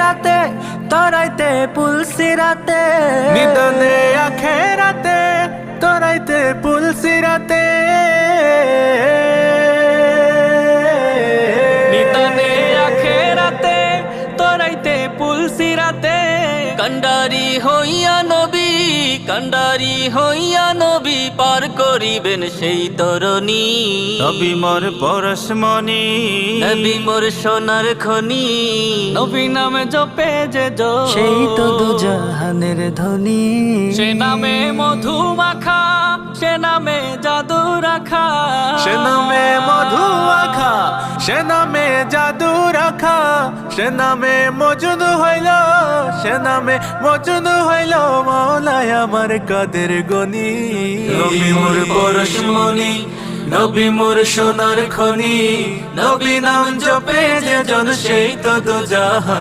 আখেরাতে তরাইতে পুলসিরাতে নিদানে আখেরাতে তরাইতে পুলসিরাতে নিদানে আখেরাতে তরাইতে পুলসিরাতে কান্ডারি হইয়া নবী, কান্ডারি হইয়া নবী পার করিবেন সেই তরণী। নবী মোর পরশমণি, নবী মোর সোনার খনি, নবী নামে জপে যে সেই তো দুজাহানের ধনী। সে নামে মধু মাখা, সে নামে জাদু রাখা, সে নামে মধু আখা, সে নামে জাদু রাখা, সে নামে মজনু হইল, সে নামে মজনু হইল মাওলায় আমার কাদের গনি। নবী মোর পরশমণি, নবী মোর সোনার খনি, নবী নাম জপে যে জন সেই তো দুজাহান।